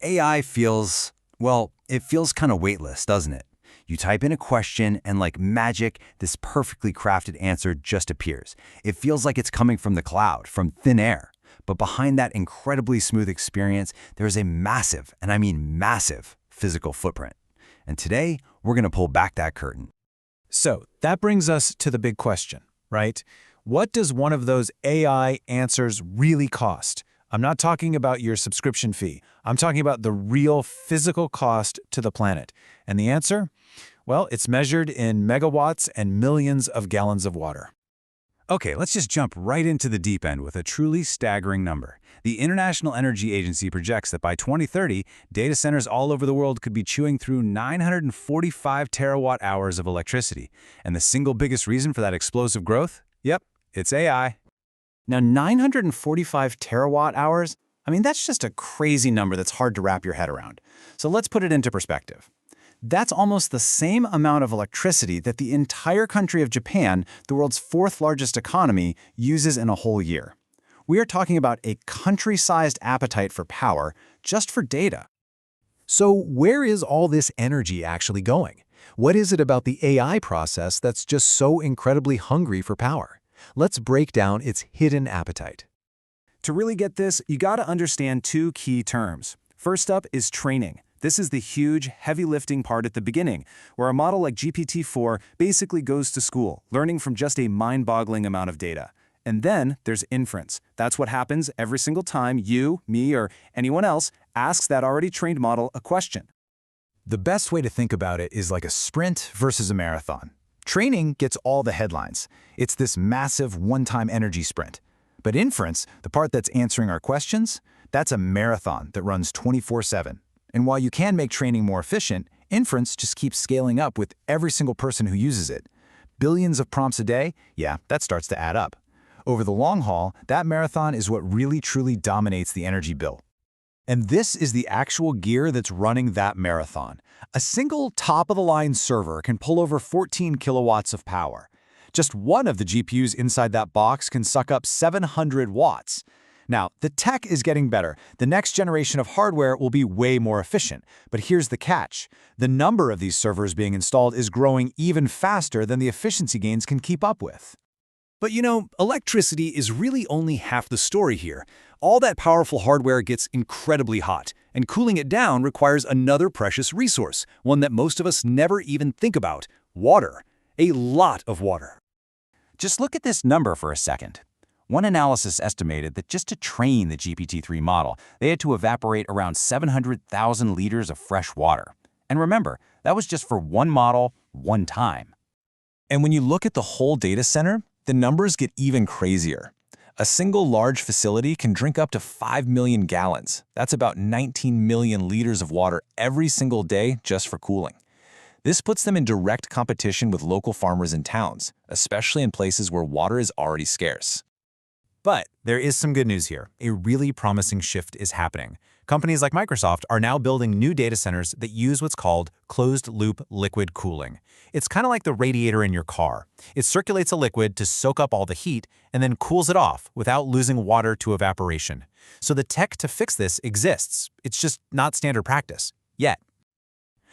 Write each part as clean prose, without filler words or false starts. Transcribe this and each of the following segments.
AI feels, well, it feels kind of weightless, doesn't it? You type in a question and like magic, this perfectly crafted answer just appears. It feels like it's coming from the cloud, from thin air. But behind that incredibly smooth experience, there's a massive, and I mean massive, physical footprint. And today, we're going to pull back that curtain. So that brings us to the big question, right? What does one of those AI answers really cost? I'm not talking about your subscription fee. I'm talking about the real physical cost to the planet. And the answer? Well, it's measured in megawatts and millions of gallons of water. Okay, let's just jump right into the deep end with a truly staggering number. The International Energy Agency projects that by 2030, data centers all over the world could be chewing through 945 terawatt-hours of electricity. And the single biggest reason for that explosive growth? Yep, it's AI. Now, 945 terawatt hours, that's just a crazy number that's hard to wrap your head around. So let's put it into perspective. That's almost the same amount of electricity that the entire country of Japan, the world's fourth largest economy, uses in a whole year. We are talking about a country-sized appetite for power just for data. So where is all this energy actually going? What is it about the AI process that's just so incredibly hungry for power? Let's break down its hidden appetite. To really get this, you gotta understand two key terms. First up is training. This is the huge, heavy lifting part at the beginning, where a model like GPT-4 basically goes to school, learning from just a mind-boggling amount of data. And then there's inference. That's what happens every single time you, me, or anyone else asks that already trained model a question. The best way to think about it is like a sprint versus a marathon. Training gets all the headlines. It's this massive one-time energy sprint. But inference, the part that's answering our questions, that's a marathon that runs 24/7. And while you can make training more efficient, inference just keeps scaling up with every single person who uses it. Billions of prompts a day, yeah, that starts to add up. Over the long haul, that marathon is what really truly dominates the energy bill. And this is the actual gear that's running that marathon. A single top-of-the-line server can pull over 14 kilowatts of power. Just one of the GPUs inside that box can suck up 700 watts. Now, the tech is getting better. The next generation of hardware will be way more efficient. But here's the catch. The number of these servers being installed is growing even faster than the efficiency gains can keep up with. But electricity is really only half the story here. All that powerful hardware gets incredibly hot, and cooling it down requires another precious resource, one that most of us never even think about: water. A lot of water. Just look at this number for a second. One analysis estimated that just to train the GPT-3 model, they had to evaporate around 700,000 liters of fresh water. And remember, that was just for one model, one time. And when you look at the whole data center, the numbers get even crazier. A single large facility can drink up to 5 million gallons. That's about 19 million liters of water every single day just for cooling. This puts them in direct competition with local farmers and towns, especially in places where water is already scarce. But there is some good news here. A really promising shift is happening. Companies like Microsoft are now building new data centers that use what's called closed-loop liquid cooling. It's kind of like the radiator in your car. It circulates a liquid to soak up all the heat and then cools it off without losing water to evaporation. So the tech to fix this exists. It's just not standard practice yet.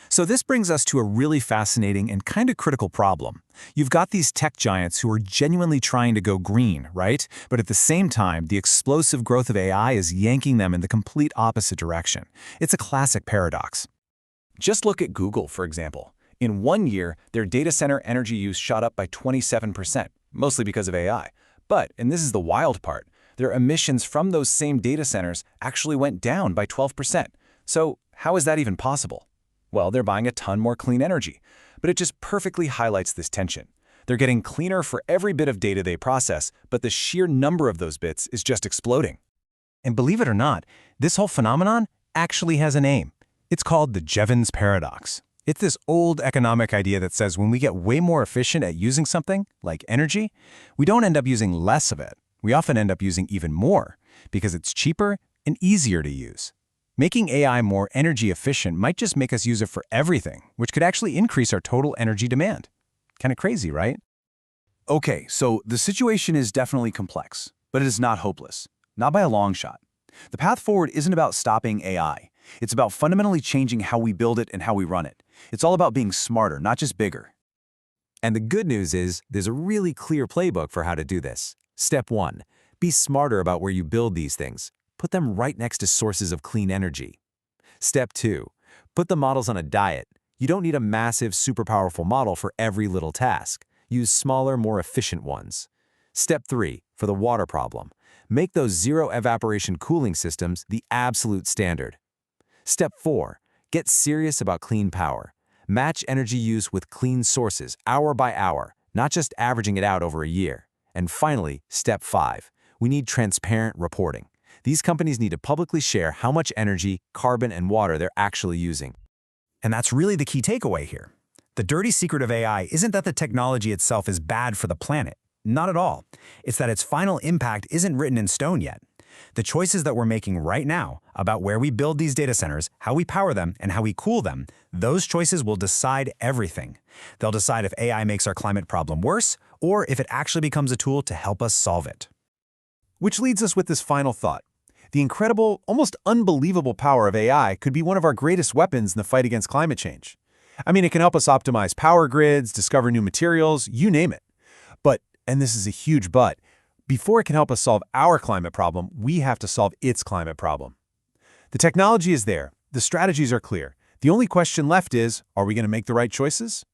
So this brings us to a really fascinating and kind of critical problem. You've got these tech giants who are genuinely trying to go green, right? But at the same time, the explosive growth of AI is yanking them in the complete opposite direction. It's a classic paradox. Just look at Google, for example. In 1 year, their data center energy use shot up by 27%, mostly because of AI. But, and this is the wild part, their emissions from those same data centers actually went down by 12%. So how is that even possible? Well, they're buying a ton more clean energy. But it just perfectly highlights this tension. They're getting cleaner for every bit of data they process, but the sheer number of those bits is just exploding. And believe it or not, this whole phenomenon actually has a name. It's called the Jevons paradox. It's this old economic idea that says when we get way more efficient at using something, like energy, we don't end up using less of it. We often end up using even more, because it's cheaper and easier to use. Making AI more energy efficient might just make us use it for everything, which could actually increase our total energy demand. Kind of crazy, right? Okay, so the situation is definitely complex, but it is not hopeless. Not by a long shot. The path forward isn't about stopping AI. It's about fundamentally changing how we build it and how we run it. It's all about being smarter, not just bigger. And the good news is, there's a really clear playbook for how to do this. Step 1. Be smarter about where you build these things. Put them right next to sources of clean energy. Step 2. Put the models on a diet. You don't need a massive, super powerful model for every little task. Use smaller, more efficient ones. Step 3. For the water problem. Make those zero evaporation cooling systems the absolute standard. Step 4. Get serious about clean power. Match energy use with clean sources, hour by hour, not just averaging it out over a year. And finally, Step 5. We need transparent reporting. These companies need to publicly share how much energy, carbon, and water they're actually using. And that's really the key takeaway here. The dirty secret of AI isn't that the technology itself is bad for the planet. Not at all. It's that its final impact isn't written in stone yet. The choices that we're making right now about where we build these data centers, how we power them, and how we cool them, those choices will decide everything. They'll decide if AI makes our climate problem worse, or if it actually becomes a tool to help us solve it. Which leads us with this final thought. The incredible, almost unbelievable power of AI could be one of our greatest weapons in the fight against climate change. I mean, it can help us optimize power grids, discover new materials, you name it. But, and this is a huge but, before it can help us solve our climate problem, we have to solve its climate problem. The technology is there. The strategies are clear. The only question left is, are we going to make the right choices?